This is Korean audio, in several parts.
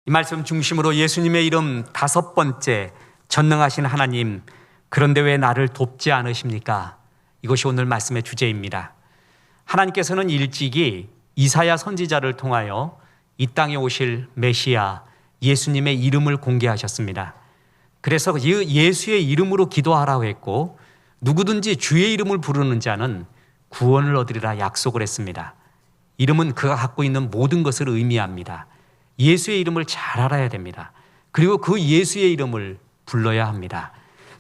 이 말씀 중심으로 예수님의 이름 5번째, 전능하신 하나님, 그런데 왜 나를 돕지 않으십니까? 이것이 오늘 말씀의 주제입니다. 하나님께서는 일찍이 이사야 선지자를 통하여 이 땅에 오실 메시아 예수님의 이름을 공개하셨습니다. 그래서 예수의 이름으로 기도하라고 했고, 누구든지 주의 이름을 부르는 자는 구원을 얻으리라 약속을 했습니다. 이름은 그가 갖고 있는 모든 것을 의미합니다. 예수의 이름을 잘 알아야 됩니다. 그리고 그 예수의 이름을 불러야 합니다.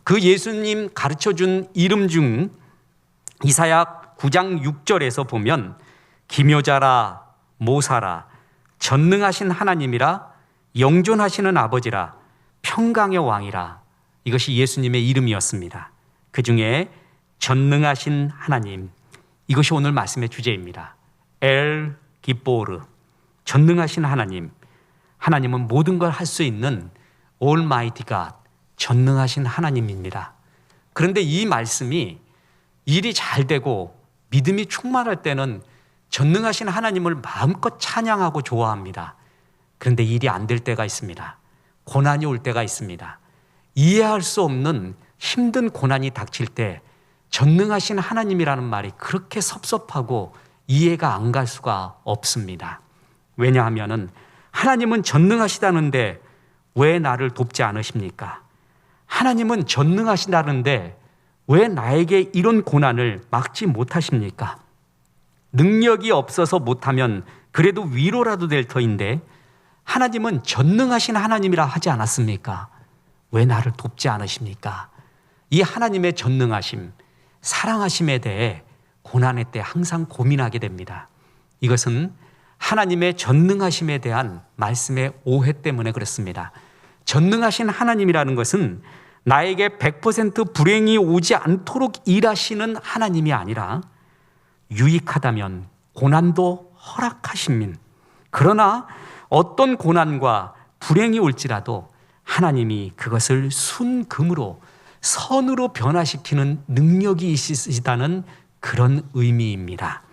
그 예수님 가르쳐준 이름 중 이사야 9장 6절에서 보면 기묘자라, 모사라, 전능하신 하나님이라, 영존하시는 아버지라, 평강의 왕이라, 이것이 예수님의 이름이었습니다. 그 중에 전능하신 하나님, 이것이 오늘 말씀의 주제입니다. 엘 기보르, 전능하신 하나님. 하나님은 모든 걸 할 수 있는 Almighty God, 전능하신 하나님입니다. 그런데 이 말씀이 일이 잘 되고 믿음이 충만할 때는 전능하신 하나님을 마음껏 찬양하고 좋아합니다. 그런데 일이 안 될 때가 있습니다. 고난이 올 때가 있습니다. 이해할 수 없는 힘든 고난이 닥칠 때 전능하신 하나님이라는 말이 그렇게 섭섭하고 이해가 안 갈 수가 없습니다. 왜냐하면 하나님은 전능하시다는데 왜 나를 돕지 않으십니까? 하나님은 전능하시다는데 왜 나에게 이런 고난을 막지 못하십니까? 능력이 없어서 못하면 그래도 위로라도 될 터인데 하나님은 전능하신 하나님이라 하지 않았습니까? 왜 나를 돕지 않으십니까? 이 하나님의 전능하심, 사랑하심에 대해 고난의 때 항상 고민하게 됩니다. 이것은 하나님의 전능하심에 대한 말씀의 오해 때문에 그렇습니다. 전능하신 하나님이라는 것은 나에게 100% 불행이 오지 않도록 일하시는 하나님이 아니라 유익하다면 고난도 허락하시민, 그러나 어떤 고난과 불행이 올지라도 하나님이 그것을 순금으로 선으로 변화시키는 능력이 있으시다는 그런 의미입니다.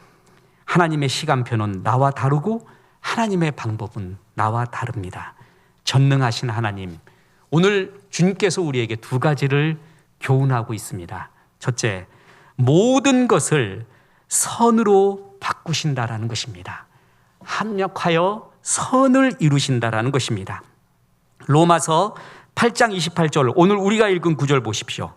하나님의 시간표는 나와 다르고 하나님의 방법은 나와 다릅니다. 전능하신 하나님, 오늘 주님께서 우리에게 2가지를 교훈하고 있습니다. 첫째, 모든 것을 선으로 바꾸신다라는 것입니다. 합력하여 선을 이루신다라는 것입니다. 로마서 8장 28절, 오늘 우리가 읽은 구절 보십시오.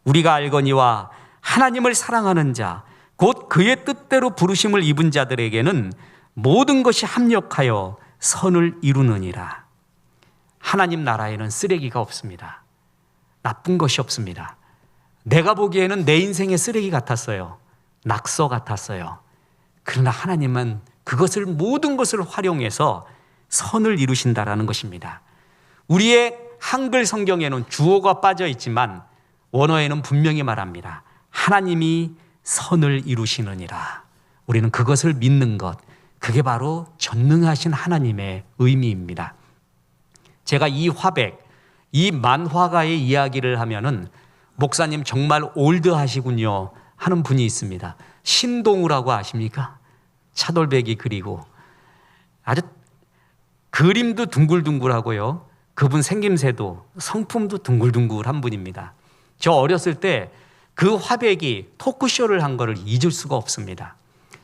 우리가 알거니와 하나님을 사랑하는 자, 곧 그의 뜻대로 부르심을 입은 자들에게는 모든 것이 합력하여 선을 이루느니라. 하나님 나라에는 쓰레기가 없습니다. 나쁜 것이 없습니다. 내가 보기에는 내 인생의 쓰레기 같았어요. 낙서 같았어요. 그러나 하나님은 그것을 모든 것을 활용해서 선을 이루신다라는 것입니다. 우리의 한글 성경에는 주어가 빠져 있지만 원어에는 분명히 말합니다. 하나님이 선을 이루시느니라. 우리는 그것을 믿는 것, 그게 바로 전능하신 하나님의 의미입니다. 제가 이 화백, 이 만화가의 이야기를 하면은 목사님 정말 올드하시군요 하는 분이 있습니다. 신동우라고 아십니까? 차돌박이 그리고 아주 그림도 둥글둥글하고요. 그분 생김새도 성품도 둥글둥글한 분입니다. 저 어렸을 때 그 화백이 토크쇼를 한 거를 잊을 수가 없습니다.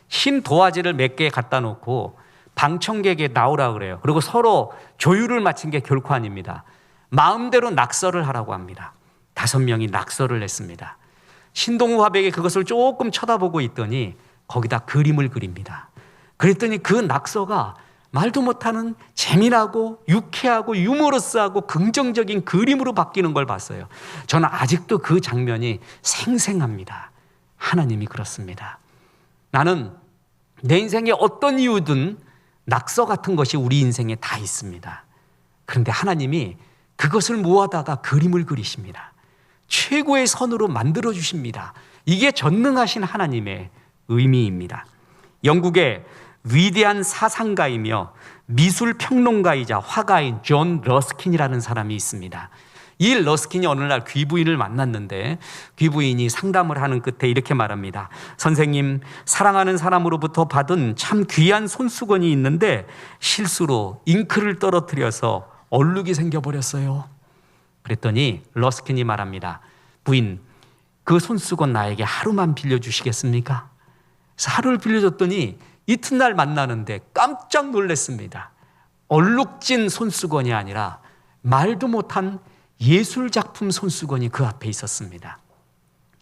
흰 도화지를 몇 개 갖다 놓고 방청객에 나오라 그래요. 그리고 서로 조율을 맞춘 게 결코 아닙니다. 마음대로 낙서를 하라고 합니다. 5명이 낙서를 했습니다. 신동우 화백이 그것을 조금 쳐다보고 있더니 거기다 그림을 그립니다. 그랬더니 그 낙서가 말도 못하는 재미나고 유쾌하고 유머러스하고 긍정적인 그림으로 바뀌는 걸 봤어요. 저는 아직도 그 장면이 생생합니다. 하나님이 그렇습니다. 나는 내 인생에 어떤 이유든 낙서 같은 것이 우리 인생에 다 있습니다. 그런데 하나님이 그것을 모아다가 그림을 그리십니다. 최고의 선으로 만들어 주십니다. 이게 전능하신 하나님의 의미입니다. 영국의 위대한 사상가이며 미술 평론가이자 화가인 존 러스킨이라는 사람이 있습니다. 이 러스킨이 어느 날 귀부인을 만났는데 귀부인이 상담을 하는 끝에 이렇게 말합니다. 선생님, 사랑하는 사람으로부터 받은 참 귀한 손수건이 있는데 실수로 잉크를 떨어뜨려서 얼룩이 생겨버렸어요. 그랬더니 러스킨이 말합니다. 부인, 그 손수건 나에게 하루만 빌려주시겠습니까? 그래서 하루를 빌려줬더니 이튿날 만나는데 깜짝 놀랐습니다. 얼룩진 손수건이 아니라 말도 못한 예술작품 손수건이 그 앞에 있었습니다.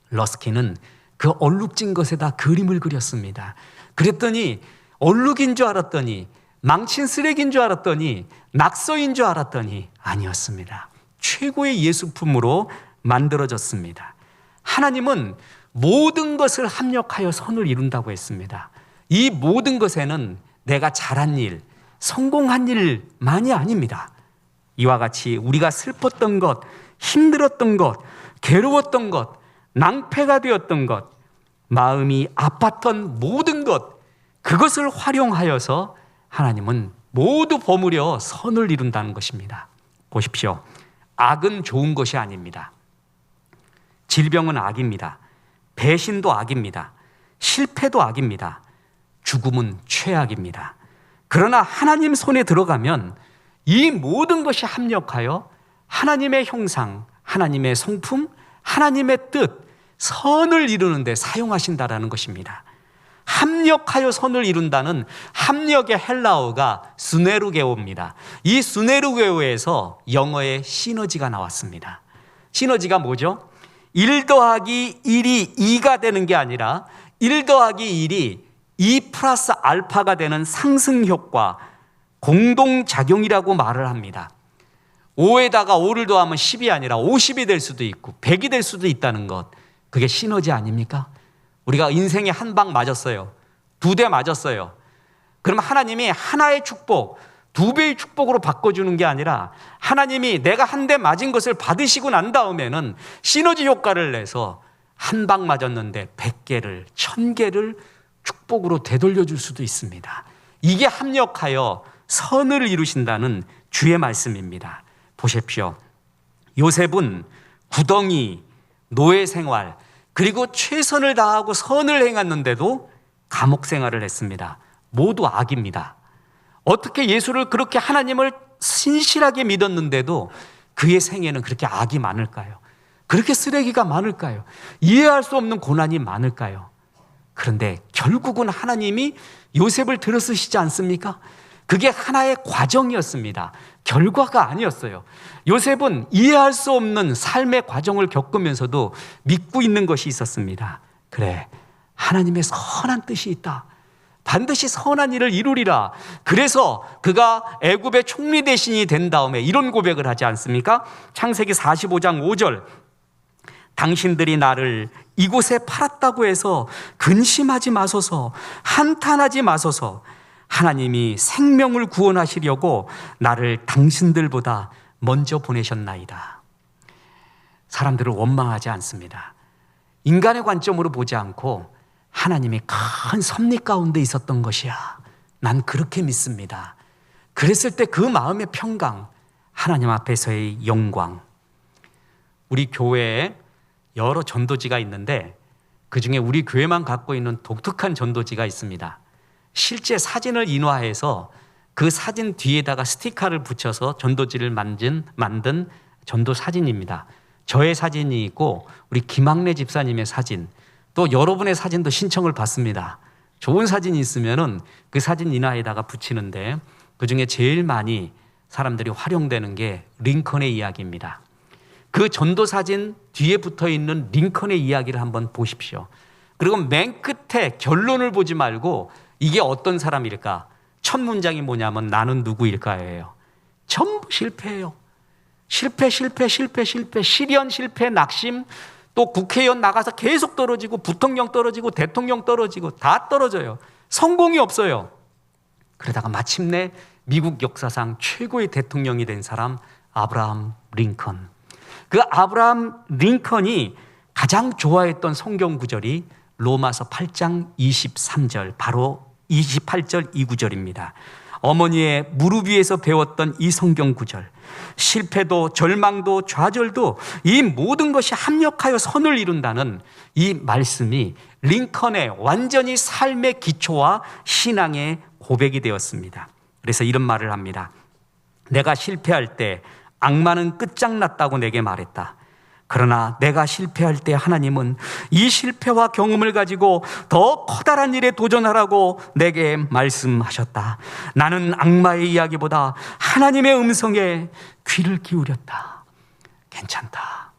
러스킨은 그 얼룩진 것에다 그림을 그렸습니다. 그랬더니 얼룩인 줄 알았더니, 망친 쓰레기인 줄 알았더니, 낙서인 줄 알았더니 아니었습니다. 최고의 예술품으로 만들어졌습니다. 하나님은 모든 것을 합력하여 선을 이룬다고 했습니다. 이 모든 것에는 내가 잘한 일, 성공한 일만이 아닙니다. 이와 같이 우리가 슬펐던 것, 힘들었던 것, 괴로웠던 것, 낭패가 되었던 것, 마음이 아팠던 모든 것, 그것을 활용하여서 하나님은 모두 버무려 선을 이룬다는 것입니다. 보십시오. 악은 좋은 것이 아닙니다. 질병은 악입니다. 배신도 악입니다. 실패도 악입니다. 죽음은 최악입니다. 그러나 하나님 손에 들어가면 이 모든 것이 합력하여 하나님의 형상, 하나님의 성품, 하나님의 뜻, 선을 이루는 데 사용하신다라는 것입니다. 합력하여 선을 이룬다는 합력의 헬라어가 수네르게오입니다. 이 수네르게오에서 영어의 시너지가 나왔습니다. 시너지가 뭐죠? 1 더하기 1이 2가 되는 게 아니라 1 더하기 1이 2 플러스 알파가 되는 상승효과, 공동작용이라고 말을 합니다. 5에다가 5를 더하면 10이 아니라 50이 될 수도 있고 100이 될 수도 있다는 것, 그게 시너지 아닙니까? 우리가 인생에 한 방 맞았어요. 2대 맞았어요. 그럼 하나님이 하나의 축복, 2배의 축복으로 바꿔주는 게 아니라 하나님이 내가 한 대 맞은 것을 받으시고 난 다음에는 시너지 효과를 내서 한 방 맞았는데 100개를, 1000개를 축복으로 되돌려 줄 수도 있습니다. 이게 합력하여 선을 이루신다는 주의 말씀입니다. 보십시오. 요셉은 구덩이, 노예 생활, 그리고 최선을 다하고 선을 행했는데도 감옥 생활을 했습니다. 모두 악입니다. 어떻게 예수를 그렇게 하나님을 신실하게 믿었는데도 그의 생애는 그렇게 악이 많을까요? 그렇게 쓰레기가 많을까요? 이해할 수 없는 고난이 많을까요? 그런데 결국은 하나님이 요셉을 들어쓰시지 않습니까? 그게 하나의 과정이었습니다. 결과가 아니었어요. 요셉은 이해할 수 없는 삶의 과정을 겪으면서도 믿고 있는 것이 있었습니다. 그래, 하나님의 선한 뜻이 있다. 반드시 선한 일을 이루리라. 그래서 그가 애굽의 총리 대신이 된 다음에 이런 고백을 하지 않습니까? 창세기 45장 5절, 당신들이 나를 이곳에 팔았다고 해서 근심하지 마소서, 한탄하지 마소서. 하나님이 생명을 구원하시려고 나를 당신들보다 먼저 보내셨나이다. 사람들을 원망하지 않습니다. 인간의 관점으로 보지 않고 하나님이 큰 섭리 가운데 있었던 것이야. 난 그렇게 믿습니다. 그랬을 때 그 마음의 평강, 하나님 앞에서의 영광. 우리 교회에 여러 전도지가 있는데 그중에 우리 교회만 갖고 있는 독특한 전도지가 있습니다. 실제 사진을 인화해서 그 사진 뒤에다가 스티커를 붙여서 전도지를 만든 전도 사진입니다. 저의 사진이 있고 우리 김학래 집사님의 사진, 또 여러분의 사진도 신청을 받습니다. 좋은 사진이 있으면은 그 사진 인화에다가 붙이는데 그중에 제일 많이 사람들이 활용되는 게 링컨의 이야기입니다. 그 전도 사진 뒤에 붙어 있는 링컨의 이야기를 한번 보십시오. 그리고 맨 끝에 결론을 보지 말고 이게 어떤 사람일까? 첫 문장이 뭐냐면 나는 누구일까예요. 전부 실패예요. 실패, 실현 실패, 낙심, 또 국회의원 나가서 계속 떨어지고 부통령 떨어지고 대통령 떨어지고 다 떨어져요. 성공이 없어요. 그러다가 마침내 미국 역사상 최고의 대통령이 된 사람 아브라함 링컨. 그 아브라함 링컨이 가장 좋아했던 성경 구절이 로마서 8장 23절, 바로 28절 이 구절입니다. 어머니의 무릎 위에서 배웠던 이 성경 구절, 실패도 절망도 좌절도 이 모든 것이 합력하여 선을 이룬다는 이 말씀이 링컨의 완전히 삶의 기초와 신앙의 고백이 되었습니다. 그래서 이런 말을 합니다. 내가 실패할 때 악마는 끝장났다고 내게 말했다. 그러나 내가 실패할 때 하나님은 이 실패와 경험을 가지고 더 커다란 일에 도전하라고 내게 말씀하셨다. 나는 악마의 이야기보다 하나님의 음성에 귀를 기울였다. 괜찮다.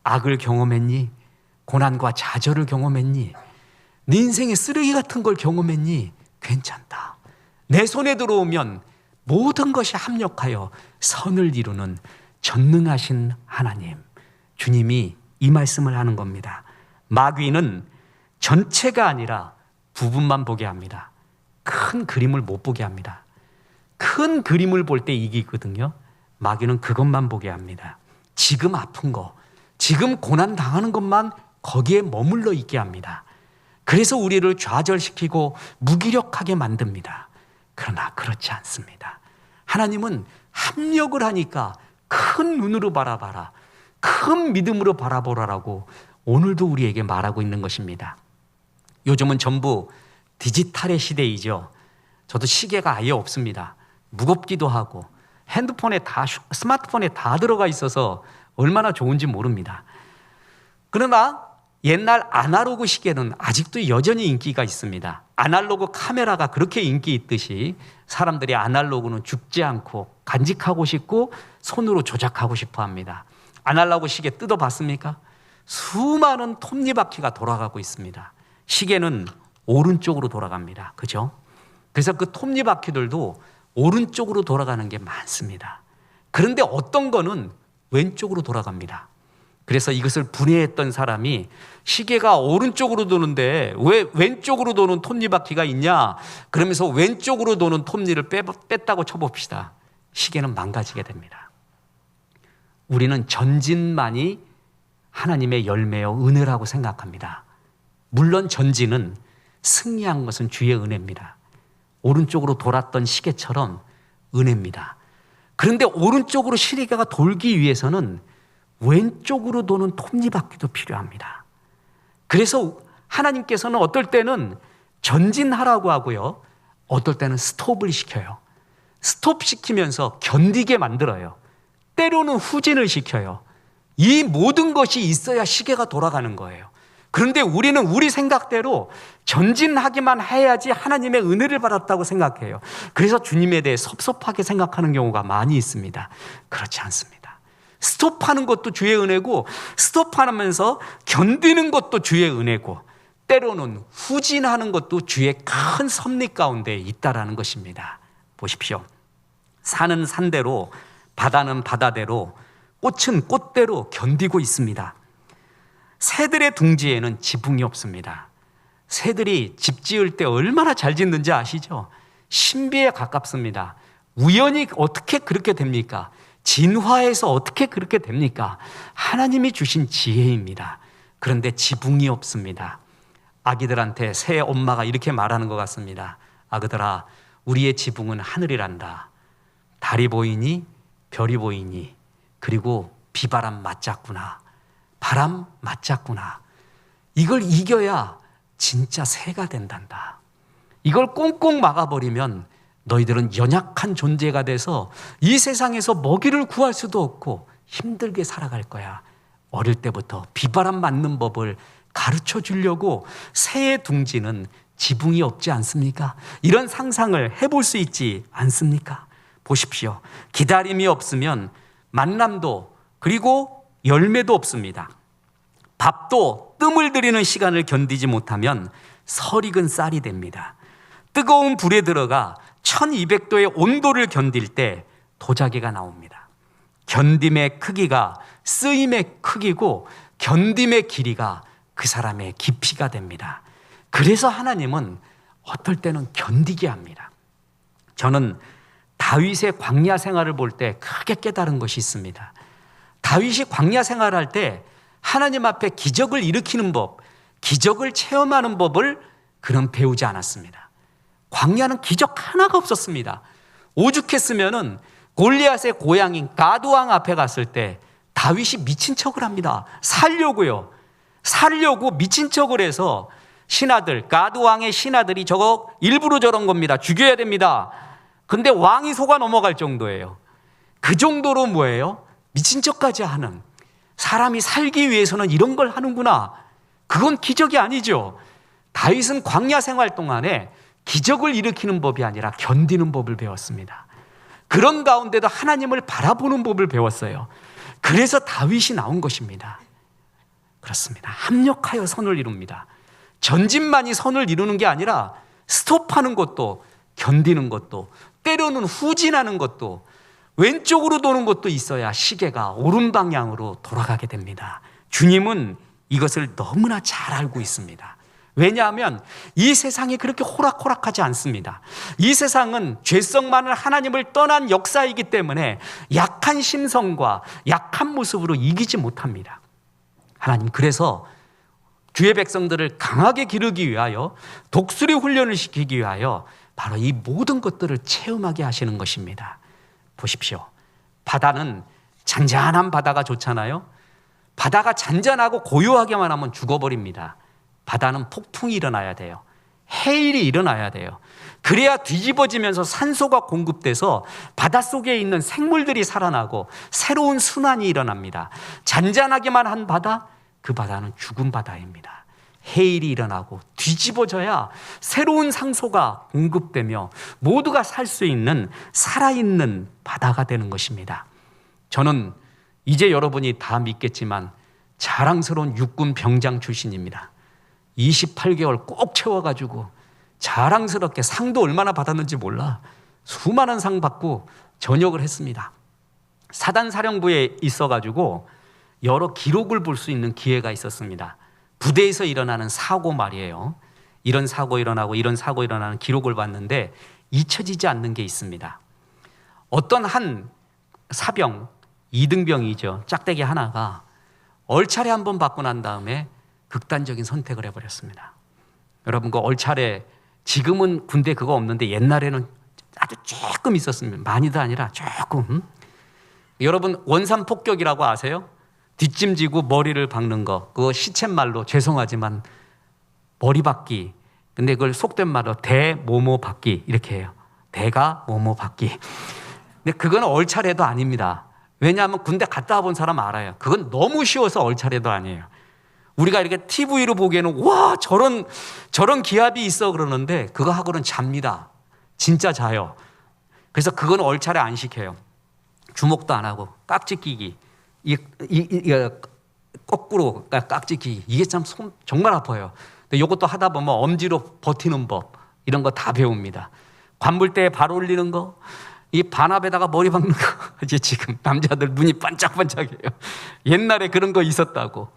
악을 경험했니? 고난과 좌절을 경험했니? 네 인생에 쓰레기 같은 걸 경험했니? 괜찮다. 내 손에 들어오면 모든 것이 합력하여 선을 이루는 전능하신 하나님, 주님이 이 말씀을 하는 겁니다. 마귀는 전체가 아니라 부분만 보게 합니다. 큰 그림을 못 보게 합니다. 큰 그림을 볼 때 이기거든요. 마귀는 그것만 보게 합니다. 지금 아픈 거, 지금 고난 당하는 것만 거기에 머물러 있게 합니다. 그래서 우리를 좌절시키고 무기력하게 만듭니다. 그러나 그렇지 않습니다. 하나님은 합력을 하니까 큰 눈으로 바라봐라, 큰 믿음으로 바라보라라고 오늘도 우리에게 말하고 있는 것입니다. 요즘은 전부 디지털의 시대이죠. 저도 시계가 아예 없습니다. 무겁기도 하고 핸드폰에 스마트폰에 다 들어가 있어서 얼마나 좋은지 모릅니다. 그러나 옛날 아날로그 시계는 아직도 여전히 인기가 있습니다. 아날로그 카메라가 그렇게 인기 있듯이 사람들이 아날로그는 죽지 않고 간직하고 싶고 손으로 조작하고 싶어 합니다. 아날로그 시계 뜯어봤습니까? 수많은 톱니바퀴가 돌아가고 있습니다. 시계는 오른쪽으로 돌아갑니다. 그죠? 그래서 그 톱니바퀴들도 오른쪽으로 돌아가는 게 많습니다. 그런데 어떤 거는 왼쪽으로 돌아갑니다. 그래서 이것을 분해했던 사람이 시계가 오른쪽으로 도는데 왜 왼쪽으로 도는 톱니바퀴가 있냐? 그러면서 왼쪽으로 도는 톱니를 뺐다고 쳐봅시다. 시계는 망가지게 됩니다. 우리는 전진만이 하나님의 열매요 은혜라고 생각합니다. 물론 전진은 승리한 것은 주의 은혜입니다. 오른쪽으로 돌았던 시계처럼 은혜입니다. 그런데 오른쪽으로 시계가 돌기 위해서는 왼쪽으로 도는 톱니바퀴도 필요합니다. 그래서 하나님께서는 어떨 때는 전진하라고 하고요, 어떨 때는 스톱을 시켜요. 스톱시키면서 견디게 만들어요. 때로는 후진을 시켜요. 이 모든 것이 있어야 시계가 돌아가는 거예요. 그런데 우리는 우리 생각대로 전진하기만 해야지 하나님의 은혜를 받았다고 생각해요. 그래서 주님에 대해 섭섭하게 생각하는 경우가 많이 있습니다. 그렇지 않습니다. 스톱하는 것도 주의 은혜고 스톱하면서 견디는 것도 주의 은혜고 때로는 후진하는 것도 주의 큰 섭리 가운데 있다라는 것입니다. 보십시오. 산은 산대로, 바다는 바다대로, 꽃은 꽃대로 견디고 있습니다. 새들의 둥지에는 지붕이 없습니다. 새들이 집 지을 때 얼마나 잘 짓는지 아시죠? 신비에 가깝습니다. 우연히 어떻게 그렇게 됩니까? 진화해서 어떻게 그렇게 됩니까? 하나님이 주신 지혜입니다. 그런데 지붕이 없습니다. 아기들한테 새 엄마가 이렇게 말하는 것 같습니다. 아그들아, 우리의 지붕은 하늘이란다. 달이 보이니? 별이 보이니? 그리고 비바람 맞잡구나. 바람 맞잡구나. 이걸 이겨야 진짜 새가 된단다. 이걸 꽁꽁 막아버리면 너희들은 연약한 존재가 돼서 이 세상에서 먹이를 구할 수도 없고 힘들게 살아갈 거야. 어릴 때부터 비바람 맞는 법을 가르쳐 주려고 새의 둥지는 지붕이 없지 않습니까? 이런 상상을 해볼 수 있지 않습니까? 보십시오. 기다림이 없으면 만남도 그리고 열매도 없습니다. 밥도 뜸을 들이는 시간을 견디지 못하면 설익은 쌀이 됩니다. 뜨거운 불에 들어가 1200도의 온도를 견딜 때 도자기가 나옵니다. 견딤의 크기가 쓰임의 크기고 견딤의 길이가 그 사람의 깊이가 됩니다. 그래서 하나님은 어떨 때는 견디게 합니다. 저는 다윗의 광야 생활을 볼 때 크게 깨달은 것이 있습니다. 다윗이 광야 생활할 때 하나님 앞에 기적을 일으키는 법, 기적을 체험하는 법을 그는 배우지 않았습니다. 광야는 기적 하나가 없었습니다. 오죽했으면은 골리앗의 고향인 가드 왕 앞에 갔을 때 다윗이 미친 척을 합니다. 살려고 미친 척을 해서 신하들, 가드 왕의 신하들이 저거 일부러 저런 겁니다. 죽여야 됩니다. 근데 왕이 속아 넘어갈 정도예요. 그 정도로 뭐예요? 미친 척까지 하는, 사람이 살기 위해서는 이런 걸 하는구나. 그건 기적이 아니죠. 다윗은 광야 생활 동안에 기적을 일으키는 법이 아니라 견디는 법을 배웠습니다. 그런 가운데도 하나님을 바라보는 법을 배웠어요. 그래서 다윗이 나온 것입니다. 그렇습니다. 합력하여 선을 이룹니다. 전진만이 선을 이루는 게 아니라 스톱하는 것도, 견디는 것도, 때로는 후진하는 것도, 왼쪽으로 도는 것도 있어야 시계가 옳은 방향으로 돌아가게 됩니다. 주님은 이것을 너무나 잘 알고 있습니다. 왜냐하면 이 세상이 그렇게 호락호락하지 않습니다. 이 세상은 죄성만을 하나님을 떠난 역사이기 때문에 약한 심성과 약한 모습으로 이기지 못합니다. 하나님 그래서 주의 백성들을 강하게 기르기 위하여, 독수리 훈련을 시키기 위하여 바로 이 모든 것들을 체험하게 하시는 것입니다. 보십시오. 바다는 잔잔한 바다가 좋잖아요. 바다가 잔잔하고 고요하게만 하면 죽어버립니다. 바다는 폭풍이 일어나야 돼요. 해일이 일어나야 돼요. 그래야 뒤집어지면서 산소가 공급돼서 바닷속에 있는 생물들이 살아나고 새로운 순환이 일어납니다. 잔잔하게만 한 바다, 그 바다는 죽은 바다입니다. 해일이 일어나고 뒤집어져야 새로운 상소가 공급되며 모두가 살 수 있는 살아있는 바다가 되는 것입니다. 저는 이제 여러분이 다 믿겠지만 자랑스러운 육군 병장 출신입니다. 28개월 꼭 채워가지고 자랑스럽게 상도 얼마나 받았는지 몰라. 수많은 상 받고 전역을 했습니다. 사단사령부에 있어가지고 여러 기록을 볼 수 있는 기회가 있었습니다. 부대에서 일어나는 사고 말이에요. 이런 사고 일어나고 이런 사고 일어나는 기록을 봤는데 잊혀지지 않는 게 있습니다. 어떤 한 사병, 2등병이죠. 짝대기 하나가 얼차례 한번 받고 난 다음에 극단적인 선택을 해버렸습니다. 여러분 그 얼차례, 지금은 군대 그거 없는데 옛날에는 아주 조금 있었습니다. 많이도 아니라 조금. 여러분 원산폭격이라고 아세요? 뒷짐지고 머리를 박는 거, 그거 시쳇말로 죄송하지만 머리 박기. 근데 그걸 속된 말로 대모모 박기 이렇게 해요. 대가 모모 박기. 근데 그건 얼차례도 아닙니다. 왜냐하면 군대 갔다 와본 사람 알아요. 그건 너무 쉬워서 얼차례도 아니에요. 우리가 이렇게 TV로 보기에는 와 저런 기합이 있어 그러는데 그거 하고는 잡니다. 진짜 자요. 그래서 그건 얼차례 안 시켜요. 주먹도 안 하고 깍지 끼기, 거꾸로 깍지 끼기, 이게 참 정말 아파요. 근데 이것도 하다 보면 엄지로 버티는 법 이런 거 다 배웁니다. 관불대에 발 올리는 거, 이 반합에다가 머리 박는 거. 이제 지금 남자들 눈이 반짝반짝해요. 옛날에 그런 거 있었다고.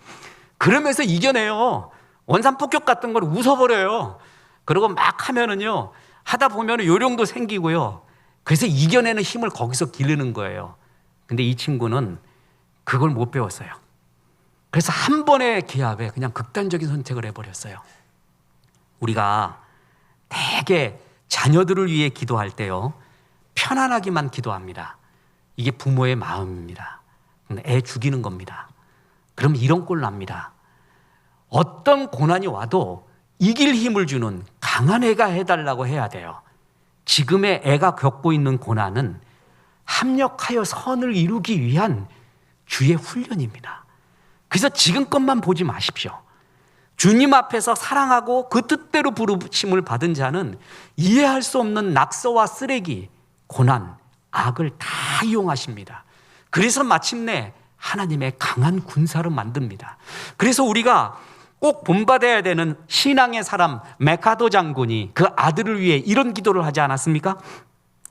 그러면서 이겨내요. 원산폭격 같은 걸 웃어버려요. 그리고 막 하면은요, 하다 보면 요령도 생기고요. 그래서 이겨내는 힘을 거기서 기르는 거예요. 근데 이 친구는 그걸 못 배웠어요. 그래서 한 번의 기합에 그냥 극단적인 선택을 해버렸어요. 우리가 되게 자녀들을 위해 기도할 때요, 편안하기만 기도합니다. 이게 부모의 마음입니다. 애 죽이는 겁니다. 그럼 이런 꼴 납니다. 어떤 고난이 와도 이길 힘을 주는 강한 애가 해달라고 해야 돼요. 지금의 애가 겪고 있는 고난은 합력하여 선을 이루기 위한 주의 훈련입니다. 그래서 지금 것만 보지 마십시오. 주님 앞에서 사랑하고 그 뜻대로 부르심을 받은 자는 이해할 수 없는 낙서와 쓰레기, 고난, 악을 다 이용하십니다. 그래서 마침내 하나님의 강한 군사로 만듭니다. 그래서 우리가 꼭 본받아야 되는 신앙의 사람 메카도 장군이 그 아들을 위해 이런 기도를 하지 않았습니까?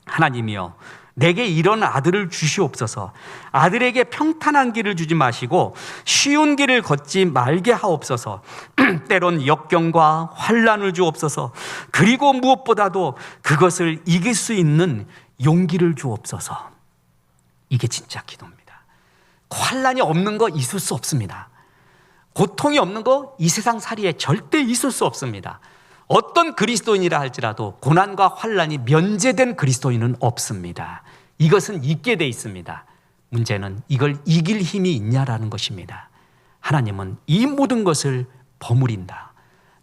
하나님이여, 내게 이런 아들을 주시옵소서. 아들에게 평탄한 길을 주지 마시고 쉬운 길을 걷지 말게 하옵소서. 때론 역경과 환난을 주옵소서. 그리고 무엇보다도 그것을 이길 수 있는 용기를 주옵소서. 이게 진짜 기도입니다. 환난이 없는 거 있을 수 없습니다. 고통이 없는 거 이 세상 살이에 절대 있을 수 없습니다. 어떤 그리스도인이라 할지라도 고난과 환난이 면제된 그리스도인은 없습니다. 이것은 있게 돼 있습니다. 문제는 이걸 이길 힘이 있냐라는 것입니다. 하나님은 이 모든 것을 버무린다.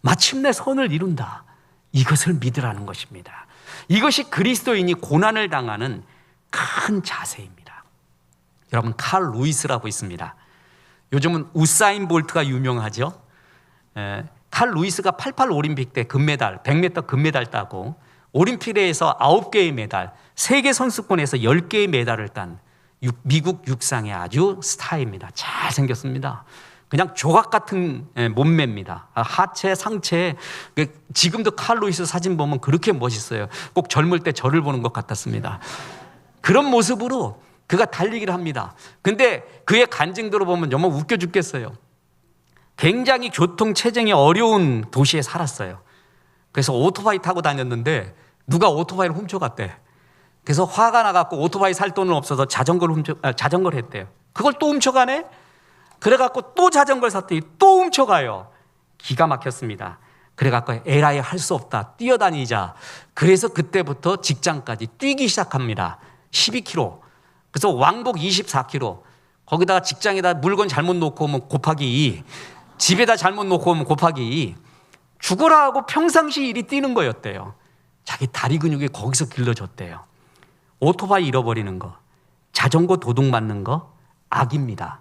마침내 선을 이룬다. 이것을 믿으라는 것입니다. 이것이 그리스도인이 고난을 당하는 큰 자세입니다. 여러분, 칼 루이스라고 있습니다. 요즘은 우사인 볼트가 유명하죠. 칼 루이스가 88 올림픽 때 금메달, 100m 금메달 따고 올림픽에서 9개의 메달, 세계 선수권에서 10개의 메달을 딴 미국 육상의 아주 스타입니다. 잘생겼습니다. 그냥 조각 같은 몸매입니다. 하체, 상체. 지금도 칼 루이스 사진 보면 그렇게 멋있어요. 꼭 젊을 때 저를 보는 것 같았습니다. 그런 모습으로 그가 달리기를 합니다. 근데 그의 간증들을 보면 정말 웃겨 죽겠어요. 굉장히 교통 체증이 어려운 도시에 살았어요. 그래서 오토바이 타고 다녔는데 누가 오토바이를 훔쳐갔대. 그래서 화가 나갖고 오토바이 살 돈은 없어서 자전거를 했대요. 그걸 또 훔쳐가네? 그래갖고 또 자전거를 샀더니 또 훔쳐가요. 기가 막혔습니다. 그래갖고 에라이 할 수 없다. 뛰어다니자. 그래서 그때부터 직장까지 뛰기 시작합니다. 12km. 그래서 왕복 24km. 거기다가 직장에다 물건 잘못 놓고 오면 곱하기 2. 집에다 잘못 놓고 오면 곱하기 2. 죽어라 하고 평상시 일이 뛰는 거였대요. 자기 다리 근육이 거기서 길러졌대요. 오토바이 잃어버리는 거, 자전거 도둑 맞는 거 악입니다.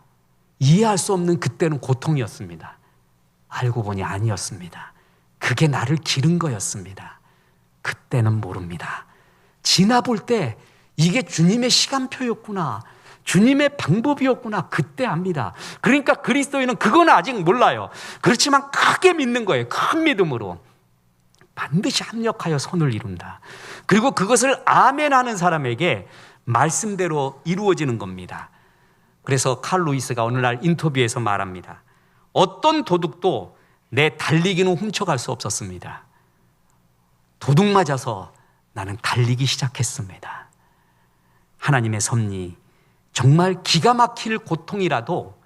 이해할 수 없는 그때는 고통이었습니다. 알고 보니 아니었습니다. 그게 나를 기른 거였습니다. 그때는 모릅니다. 지나볼 때 이게 주님의 시간표였구나, 주님의 방법이었구나, 그때 압니다. 그러니까 그리스도인은 그건 아직 몰라요. 그렇지만 크게 믿는 거예요. 큰 믿음으로 반드시 합력하여 선을 이룬다. 그리고 그것을 아멘하는 사람에게 말씀대로 이루어지는 겁니다. 그래서 칼 루이스가 어느 날 인터뷰에서 말합니다. 어떤 도둑도 내 달리기는 훔쳐갈 수 없었습니다. 도둑 맞아서 나는 달리기 시작했습니다. 하나님의 섭리, 정말 기가 막힐 고통이라도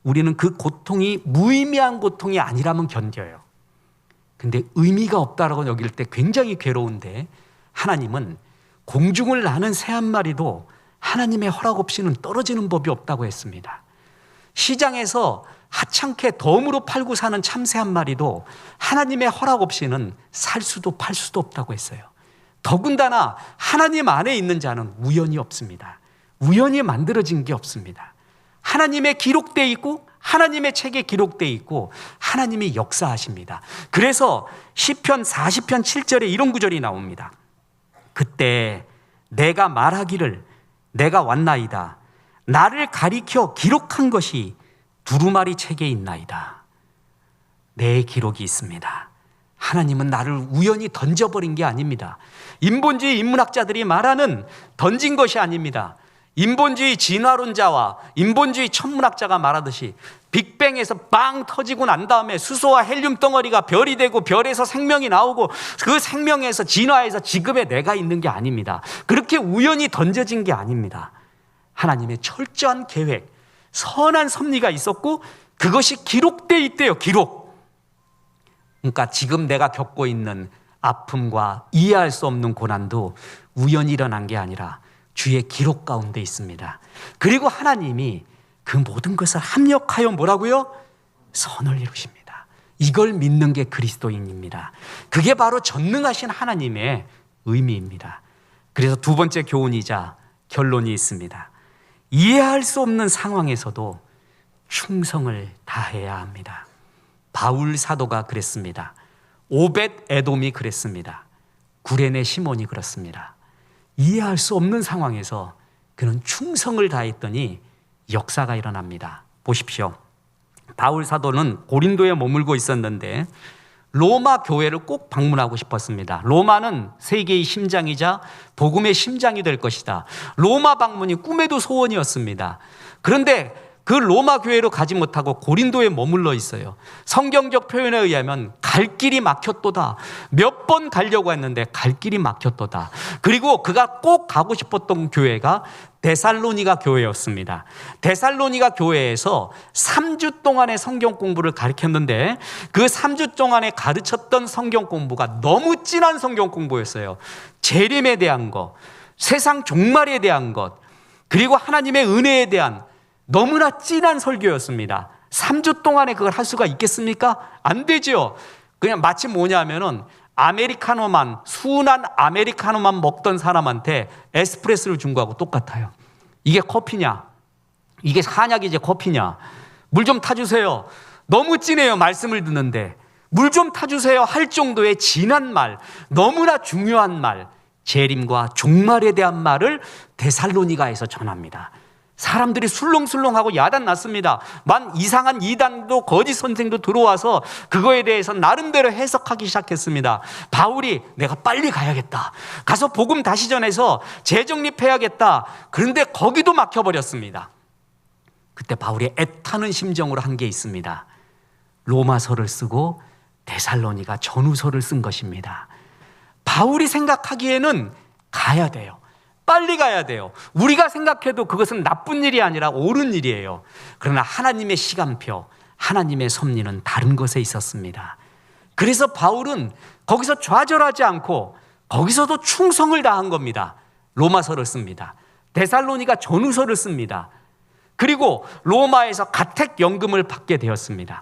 우리는 그 고통이 무의미한 고통이 아니라면 견뎌요. 근데 의미가 없다라고 여길 때 굉장히 괴로운데, 하나님은 공중을 나는 새 한 마리도 하나님의 허락 없이는 떨어지는 법이 없다고 했습니다. 시장에서 하찮게 덤으로 팔고 사는 참새 한 마리도 하나님의 허락 없이는 살 수도 팔 수도 없다고 했어요. 더군다나 하나님 안에 있는 자는 우연이 없습니다. 우연히 만들어진 게 없습니다. 하나님의 기록되어 있고 하나님의 책에 기록되어 있고 하나님이 역사하십니다. 그래서 시편 40편 7절에 이런 구절이 나옵니다. 그때 내가 말하기를 내가 왔나이다. 나를 가리켜 기록한 것이 두루마리 책에 있나이다. 내 기록이 있습니다. 하나님은 나를 우연히 던져버린 게 아닙니다. 인본주의 인문학자들이 말하는 던진 것이 아닙니다. 인본주의 진화론자와 인본주의 천문학자가 말하듯이 빅뱅에서 빵 터지고 난 다음에 수소와 헬륨 덩어리가 별이 되고 별에서 생명이 나오고 그 생명에서 진화해서 지금의 내가 있는 게 아닙니다. 그렇게 우연히 던져진 게 아닙니다. 하나님의 철저한 계획, 선한 섭리가 있었고 그것이 기록되어 있대요. 기록. 그러니까 지금 내가 겪고 있는 아픔과 이해할 수 없는 고난도 우연히 일어난 게 아니라 주의 기록 가운데 있습니다. 그리고 하나님이 그 모든 것을 합력하여 뭐라고요? 선을 이루십니다. 이걸 믿는 게 그리스도인입니다. 그게 바로 전능하신 하나님의 의미입니다. 그래서 두 번째 교훈이자 결론이 있습니다. 이해할 수 없는 상황에서도 충성을 다해야 합니다. 바울 사도가 그랬습니다. 오벳 에돔이 그랬습니다. 구레네 시몬이 그렇습니다. 이해할 수 없는 상황에서 그는 충성을 다했더니 역사가 일어납니다. 보십시오. 바울 사도는 고린도에 머물고 있었는데 로마 교회를 꼭 방문하고 싶었습니다. 로마는 세계의 심장이자 복음의 심장이 될 것이다. 로마 방문이 꿈에도 소원이었습니다. 그런데 그 로마 교회로 가지 못하고 고린도에 머물러 있어요. 성경적 표현에 의하면 갈 길이 막혔도다. 몇 번 가려고 했는데 갈 길이 막혔도다. 그리고 그가 꼭 가고 싶었던 교회가 데살로니가 교회였습니다. 데살로니가 교회에서 3주 동안의 성경 공부를 가르쳤는데 그 3주 동안에 가르쳤던 성경 공부가 너무 진한 성경 공부였어요. 재림에 대한 거, 세상 종말에 대한 것, 그리고 하나님의 은혜에 대한 너무나 진한 설교였습니다. 3주 동안에 그걸 할 수가 있겠습니까? 안 되죠. 그냥 마치 뭐냐면은 아메리카노만, 순한 아메리카노만 먹던 사람한테 에스프레소를 준 거하고 똑같아요. 이게 커피냐? 이게 한약이지 커피냐? 물 좀 타주세요. 너무 진해요. 말씀을 듣는데. 물 좀 타주세요 할 정도의 진한 말, 너무나 중요한 말, 재림과 종말에 대한 말을 데살로니가에서 전합니다. 사람들이 술렁술렁하고 야단 났습니다. 이상한 이단도 거짓 선생도 들어와서 그거에 대해서 나름대로 해석하기 시작했습니다. 바울이 내가 빨리 가야겠다, 가서 복음 다시 전해서 재정립해야겠다. 그런데 거기도 막혀버렸습니다. 그때 바울이 애타는 심정으로 한 게 있습니다. 로마서를 쓰고 데살로니가 전후서를 쓴 것입니다. 바울이 생각하기에는 가야 돼요. 빨리 가야 돼요. 우리가 생각해도 그것은 나쁜 일이 아니라 옳은 일이에요. 그러나 하나님의 시간표, 하나님의 섭리는 다른 것에 있었습니다. 그래서 바울은 거기서 좌절하지 않고 거기서도 충성을 다한 겁니다. 로마서를 씁니다. 데살로니가 전후서를 씁니다. 그리고 로마에서 가택연금을 받게 되었습니다.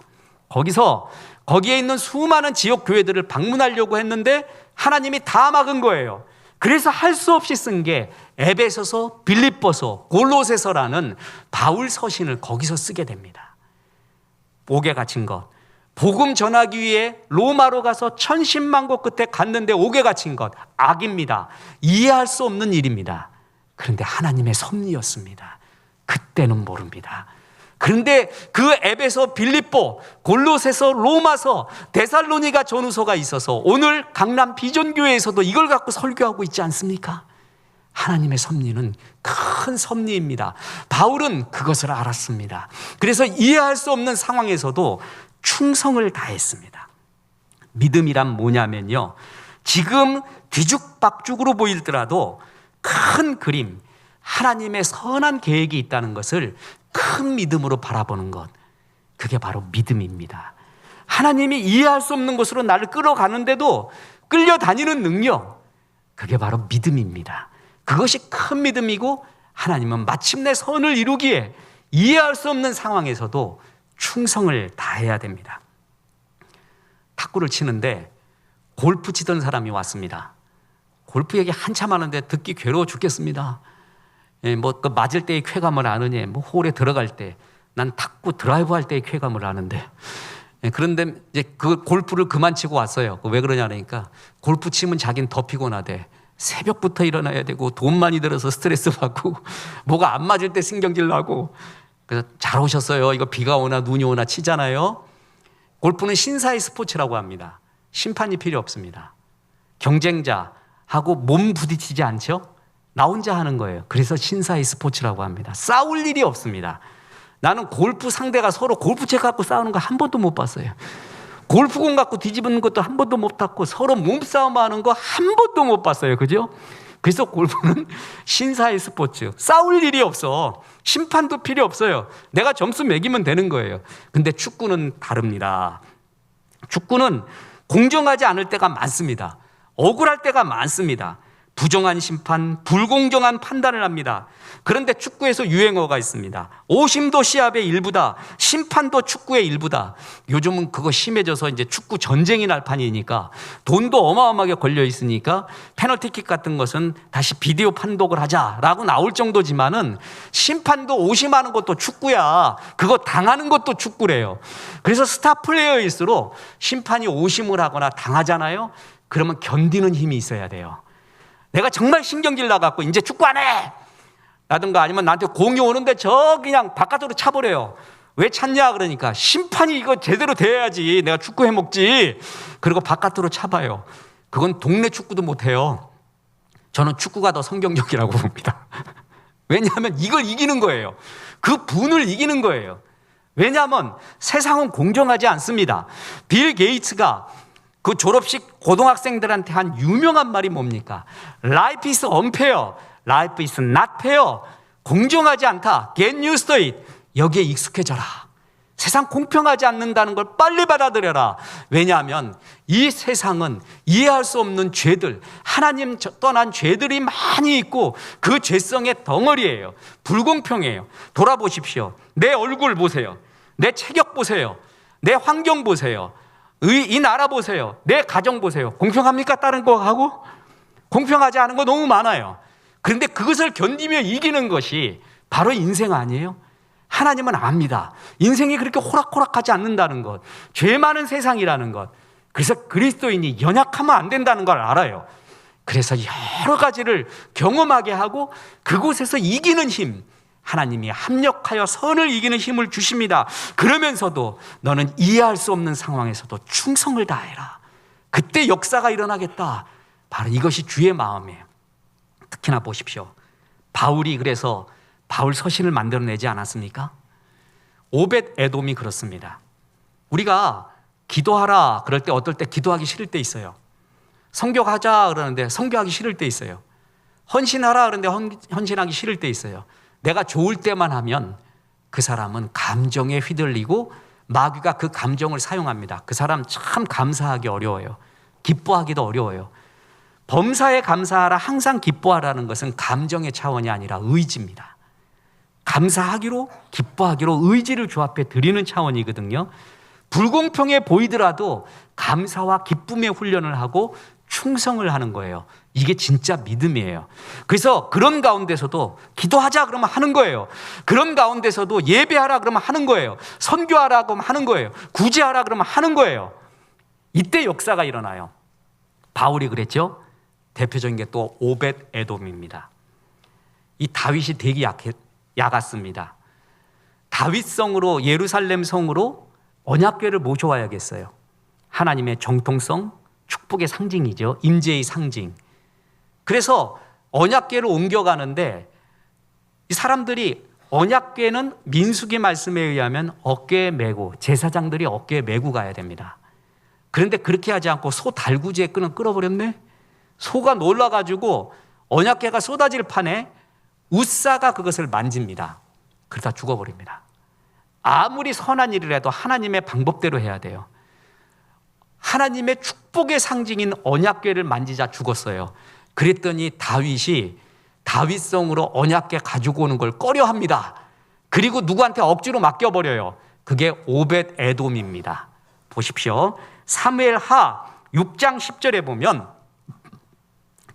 거기에 있는 수많은 지역 교회들을 방문하려고 했는데 하나님이 다 막은 거예요. 그래서 할 수 없이 쓴 게 에베소서, 빌립보서, 골로새서라는 바울 서신을 거기서 쓰게 됩니다. 옥에 갇힌 것, 복음 전하기 위해 로마로 가서 천신만고 끝에 갔는데 옥에 갇힌 것, 악입니다. 이해할 수 없는 일입니다. 그런데 하나님의 섭리였습니다. 그때는 모릅니다. 그런데 그 에베소, 빌립보, 골로새서, 로마서, 데살로니가 전후서가 있어서 오늘 강남 비전교회에서도 이걸 갖고 설교하고 있지 않습니까? 하나님의 섭리는 큰 섭리입니다. 바울은 그것을 알았습니다. 그래서 이해할 수 없는 상황에서도 충성을 다했습니다. 믿음이란 뭐냐면요, 지금 뒤죽박죽으로 보이더라도 큰 그림, 하나님의 선한 계획이 있다는 것을 큰 믿음으로 바라보는 것, 그게 바로 믿음입니다. 하나님이 이해할 수 없는 곳으로 나를 끌어가는데도 끌려다니는 능력, 그게 바로 믿음입니다. 그것이 큰 믿음이고, 하나님은 마침내 선을 이루기에 이해할 수 없는 상황에서도 충성을 다해야 됩니다. 탁구를 치는데 골프 치던 사람이 왔습니다. 골프 얘기 한참 하는데 듣기 괴로워 죽겠습니다. 그 맞을 때의 쾌감을 아느냐, 홀에 들어갈 때, 난 탁구 드라이브 할 때의 쾌감을 아는데. 그런데 이제 그 골프를 그만 치고 왔어요. 왜 그러냐니까 골프 치면 자기는 더 피곤하대. 새벽부터 일어나야 되고 돈 많이 들어서 스트레스 받고 뭐가 안 맞을 때 신경질 나고. 그래서 잘 오셨어요. 이거 비가 오나 눈이 오나 치잖아요. 골프는 신사의 스포츠라고 합니다. 심판이 필요 없습니다. 경쟁자하고 몸 부딪히지 않죠? 나 혼자 하는 거예요. 그래서 신사의 스포츠라고 합니다. 싸울 일이 없습니다. 나는 골프 상대가 서로 골프채 갖고 싸우는 거 한 번도 못 봤어요. 골프공 갖고 뒤집는 것도 한 번도 못 봤고 서로 몸싸움 하는 거 한 번도 못 봤어요. 그죠? 그래서 골프는 신사의 스포츠. 싸울 일이 없어. 심판도 필요 없어요. 내가 점수 매기면 되는 거예요. 근데 축구는 다릅니다. 축구는 공정하지 않을 때가 많습니다. 억울할 때가 많습니다. 부정한 심판, 불공정한 판단을 합니다. 그런데 축구에서 유행어가 있습니다. 오심도 시합의 일부다. 심판도 축구의 일부다. 요즘은 그거 심해져서 이제 축구 전쟁이 날 판이니까 돈도 어마어마하게 걸려 있으니까 페널티킥 같은 것은 다시 비디오 판독을 하자라고 나올 정도지만은 심판도 오심하는 것도 축구야. 그거 당하는 것도 축구래요. 그래서 스타 플레이어일수록 심판이 오심을 하거나 당하잖아요. 그러면 견디는 힘이 있어야 돼요. 내가 정말 신경질 나갖고 이제 축구 안 해! 라든가 아니면 나한테 공이 오는데 저 그냥 바깥으로 차버려요. 왜 찼냐 그러니까 심판이 이거 제대로 돼야지 내가 축구 해먹지. 그리고 바깥으로 차봐요. 그건 동네 축구도 못해요. 저는 축구가 더 성경적이라고 봅니다. 왜냐하면 이걸 이기는 거예요. 그 분을 이기는 거예요. 왜냐하면 세상은 공정하지 않습니다. 빌 게이츠가 그 졸업식 고등학생들한테 한 유명한 말이 뭡니까? Life is unfair. Life is not fair. 공정하지 않다. Get used to it. 여기에 익숙해져라. 세상 공평하지 않는다는 걸 빨리 받아들여라. 왜냐하면 이 세상은 이해할 수 없는 죄들, 하나님 떠난 죄들이 많이 있고 그 죄성의 덩어리예요. 불공평해요. 돌아보십시오. 내 얼굴 보세요. 내 체격 보세요. 내 환경 보세요. 이 나라 보세요. 내 가정 보세요. 공평합니까? 다른 거 하고? 공평하지 않은 거 너무 많아요. 그런데 그것을 견디며 이기는 것이 바로 인생 아니에요? 하나님은 압니다. 인생이 그렇게 호락호락하지 않는다는 것, 죄 많은 세상이라는 것, 그래서 그리스도인이 연약하면 안 된다는 걸 알아요. 그래서 여러 가지를 경험하게 하고 그곳에서 이기는 힘, 하나님이 합력하여 선을 이기는 힘을 주십니다. 그러면서도 너는 이해할 수 없는 상황에서도 충성을 다해라. 그때 역사가 일어나겠다. 바로 이것이 주의 마음이에요. 특히나 보십시오. 바울이 그래서 바울 서신을 만들어내지 않았습니까? 오벳 에돔이 그렇습니다. 우리가 기도하라 그럴 때 어떨 때 기도하기 싫을 때 있어요. 선교하자 그러는데 선교하기 싫을 때 있어요. 헌신하라 그러는데 헌신하기 싫을 때 있어요. 내가 좋을 때만 하면 그 사람은 감정에 휘둘리고 마귀가 그 감정을 사용합니다. 그 사람 참 감사하기 어려워요. 기뻐하기도 어려워요. 범사에 감사하라, 항상 기뻐하라는 것은 감정의 차원이 아니라 의지입니다. 감사하기로 기뻐하기로 의지를 조합해 드리는 차원이거든요. 불공평해 보이더라도 감사와 기쁨의 훈련을 하고 충성을 하는 거예요. 이게 진짜 믿음이에요. 그래서 그런 가운데서도 기도하자 그러면 하는 거예요. 그런 가운데서도 예배하라 그러면 하는 거예요. 선교하라 그러면 하는 거예요. 구제하라 그러면 하는 거예요. 이때 역사가 일어나요. 바울이 그랬죠. 대표적인 게 또 오벳 에돔입니다. 이 다윗이 되게 약았습니다. 다윗성으로 예루살렘 성으로 언약궤를 모셔와야겠어요. 하나님의 정통성, 축복의 상징이죠. 임재의 상징. 그래서 언약궤를 옮겨가는데 이 사람들이 언약궤는 민수기 말씀에 의하면 어깨에 메고 제사장들이 어깨에 메고 가야 됩니다. 그런데 그렇게 하지 않고 소 달구지에 끈을 끌어버렸네. 소가 놀라가지고 언약궤가 쏟아질 판에 웃사가 그것을 만집니다. 그러다 죽어버립니다. 아무리 선한 일을 해도 하나님의 방법대로 해야 돼요. 하나님의 축복의 상징인 언약궤를 만지자 죽었어요. 그랬더니 다윗이 다윗성으로 언약궤 가지고 오는 걸 꺼려합니다. 그리고 누구한테 억지로 맡겨버려요. 그게 오벳 에돔입니다. 보십시오. 사무엘하 6장 10절에 보면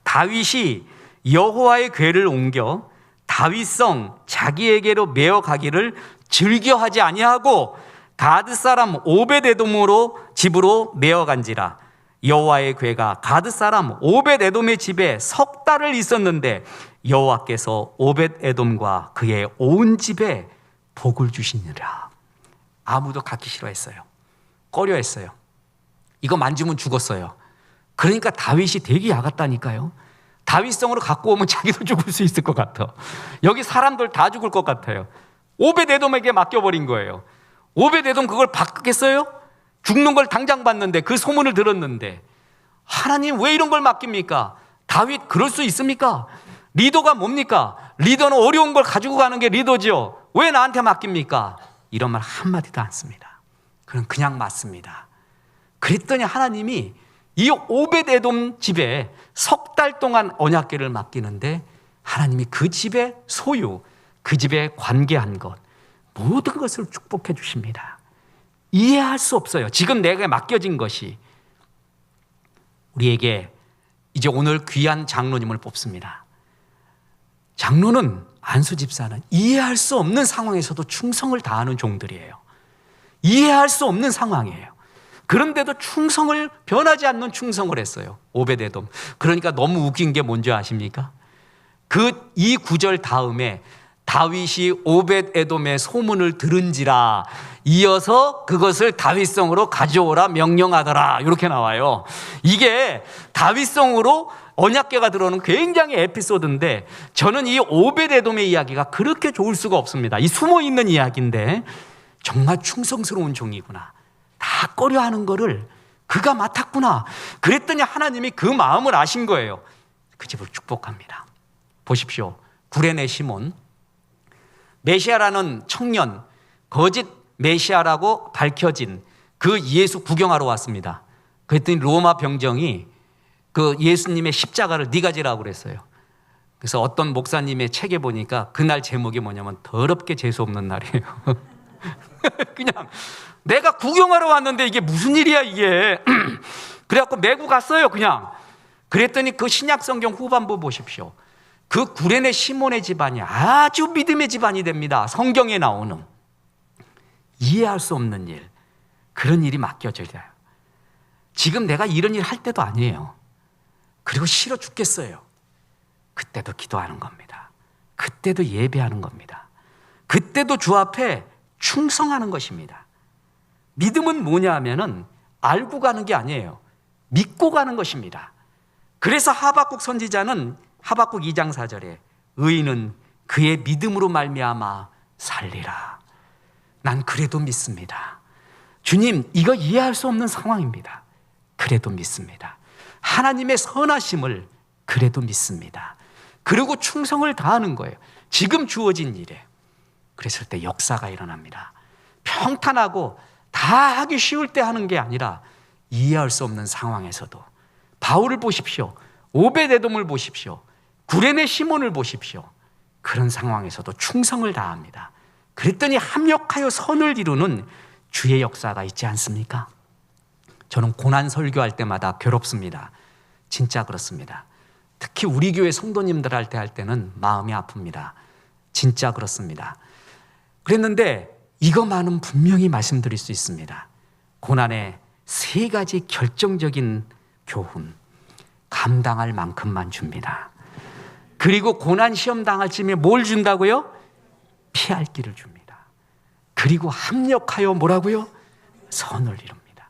다윗이 여호와의 궤를 옮겨 다윗성 자기에게로 메어 가기를 즐겨하지 아니하고 가드 사람 오벳 에돔으로 집으로 메어 간지라. 여호와의 궤가 가드 사람 오벳 에돔의 집에 석 달을 있었는데 여호와께서 오벳 에돔과 그의 온 집에 복을 주시니라. 아무도 갖기 싫어했어요. 꺼려했어요. 이거 만지면 죽었어요. 그러니까 다윗이 되게 약았다니까요. 다윗성으로 갖고 오면 자기도 죽을 수 있을 것 같아. 여기 사람들 다 죽을 것 같아요. 오벳 에돔에게 맡겨버린 거예요. 오벳 에돔 그걸 받겠어요? 죽는 걸 당장 봤는데 그 소문을 들었는데 하나님 왜 이런 걸 맡깁니까? 다윗 그럴 수 있습니까? 리더가 뭡니까? 리더는 어려운 걸 가지고 가는 게 리더죠. 왜 나한테 맡깁니까? 이런 말 한마디도 안 씁니다. 그럼 그냥 맞습니다. 그랬더니 하나님이 이 오벳 에돔 집에 석 달 동안 언약궤를 맡기는데 하나님이 그 집의 소유, 그 집에 관계한 것 모든 것을 축복해 주십니다. 이해할 수 없어요. 지금 내게 맡겨진 것이. 우리에게 이제 오늘 귀한 장로님을 뽑습니다. 장로는 안수 집사는 이해할 수 없는 상황에서도 충성을 다하는 종들이에요. 이해할 수 없는 상황이에요. 그런데도 충성을 변하지 않는 충성을 했어요. 오벳 에돔. 그러니까 너무 웃긴 게 뭔지 아십니까? 이 구절 다음에 다윗이 오벳 에돔의 소문을 들은지라 이어서 그것을 다윗성으로 가져오라 명령하더라 이렇게 나와요. 이게 다윗성으로 언약궤가 들어오는 굉장히 에피소드인데 저는 이 오벳 에돔의 이야기가 그렇게 좋을 수가 없습니다. 이 숨어있는 이야기인데 정말 충성스러운 종이구나. 다 꺼려하는 거를 그가 맡았구나. 그랬더니 하나님이 그 마음을 아신 거예요. 그 집을 축복합니다. 보십시오. 구레네 시몬 메시아라는 청년, 거짓 메시아라고 밝혀진 그 예수 구경하러 왔습니다. 그랬더니 로마 병정이 그 예수님의 십자가를 네가 지라고 그랬어요. 그래서 어떤 목사님의 책에 보니까 그날 제목이 뭐냐면 더럽게 재수 없는 날이에요. 그냥 내가 구경하러 왔는데 이게 무슨 일이야 이게. 그래갖고 메고 갔어요 그냥. 그랬더니 그 신약 성경 후반부 보십시오. 그 구레네 시몬의 집안이 아주 믿음의 집안이 됩니다. 성경에 나오는 이해할 수 없는 일, 그런 일이 맡겨져요. 지금 내가 이런 일 할 때도 아니에요. 그리고 싫어 죽겠어요. 그때도 기도하는 겁니다. 그때도 예배하는 겁니다. 그때도 주 앞에 충성하는 것입니다. 믿음은 뭐냐 하면은 알고 가는 게 아니에요. 믿고 가는 것입니다. 그래서 하박국 선지자는 하박국 2장 4절에 의인은 그의 믿음으로 말미암아 살리라. 난 그래도 믿습니다. 주님, 이거 이해할 수 없는 상황입니다. 그래도 믿습니다. 하나님의 선하심을 그래도 믿습니다. 그리고 충성을 다하는 거예요. 지금 주어진 일에. 그랬을 때 역사가 일어납니다. 평탄하고 다 하기 쉬울 때 하는 게 아니라 이해할 수 없는 상황에서도. 바울을 보십시오. 오벳에돔을 보십시오. 구레네 시몬을 보십시오. 그런 상황에서도 충성을 다합니다. 그랬더니 합력하여 선을 이루는 주의 역사가 있지 않습니까? 저는 고난 설교할 때마다 괴롭습니다. 진짜 그렇습니다. 특히 우리 교회 성도님들 할 때는 마음이 아픕니다. 진짜 그렇습니다. 그랬는데 이것만은 분명히 말씀드릴 수 있습니다. 고난의 3가지 결정적인 교훈, 감당할 만큼만 줍니다. 그리고 고난 시험 당할 쯤에 뭘 준다고요? 피할 길을 줍니다. 그리고 합력하여 뭐라고요? 선을 이룹니다.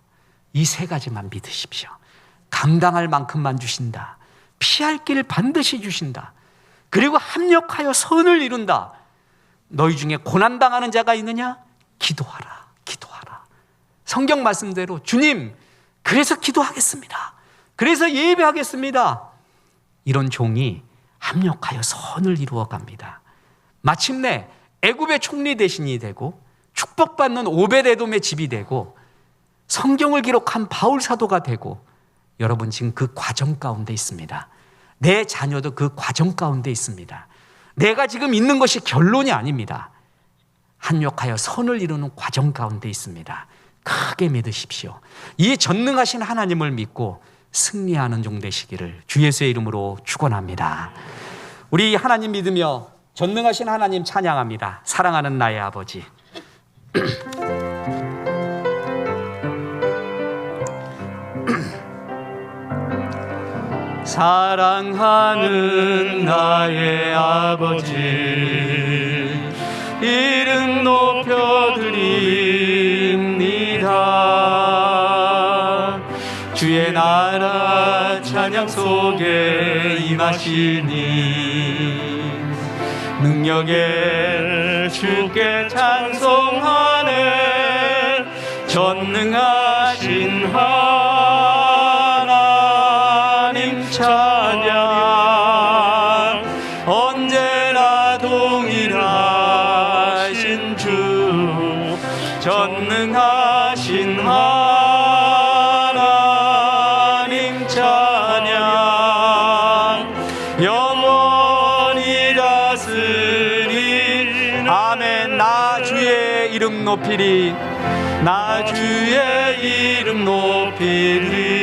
이 3가지만 믿으십시오. 감당할 만큼만 주신다. 피할 길 반드시 주신다. 그리고 합력하여 선을 이룬다. 너희 중에 고난당하는 자가 있느냐? 기도하라. 기도하라. 성경 말씀대로 주님, 그래서 기도하겠습니다. 그래서 예배하겠습니다. 이런 종이 합력하여 선을 이루어 갑니다. 마침내 애굽의 총리 대신이 되고 축복받는 오벳에돔의 집이 되고 성경을 기록한 바울 사도가 되고, 여러분 지금 그 과정 가운데 있습니다. 내 자녀도 그 과정 가운데 있습니다. 내가 지금 있는 것이 결론이 아닙니다. 합력하여 선을 이루는 과정 가운데 있습니다. 크게 믿으십시오. 이 전능하신 하나님을 믿고 승리하는 종 되시기를 주 예수의 이름으로 축원합니다. 우리 하나님 믿으며 전능하신 하나님 찬양합니다. 사랑하는 나의 아버지. 사랑하는 나의 아버지, 이름 높여드립니다. 주의 나라 찬양 속에 임하시니 능력에 주께 찬송하네. 전능하신 하나님 찬양, 언제나 동일하신 주, 전능하신 하나님 찬양, 영원히 다스린 아멘. 나 주의 이름 높이리, 나 주의 이름 높이리,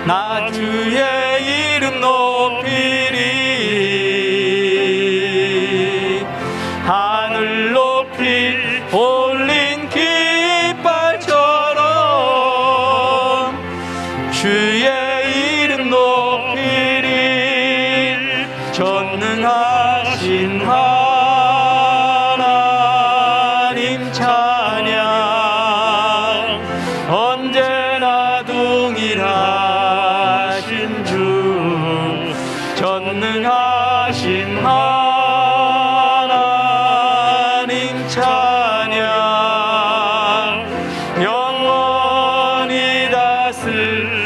나 주의 이름 높이리. 하늘 높이 올린 깃발처럼 주의 이름 높이리. 전능하신 하나님 찬양, 언제나 동일하신 주, 전능하신 하나님 찬양, 영원히 다스리는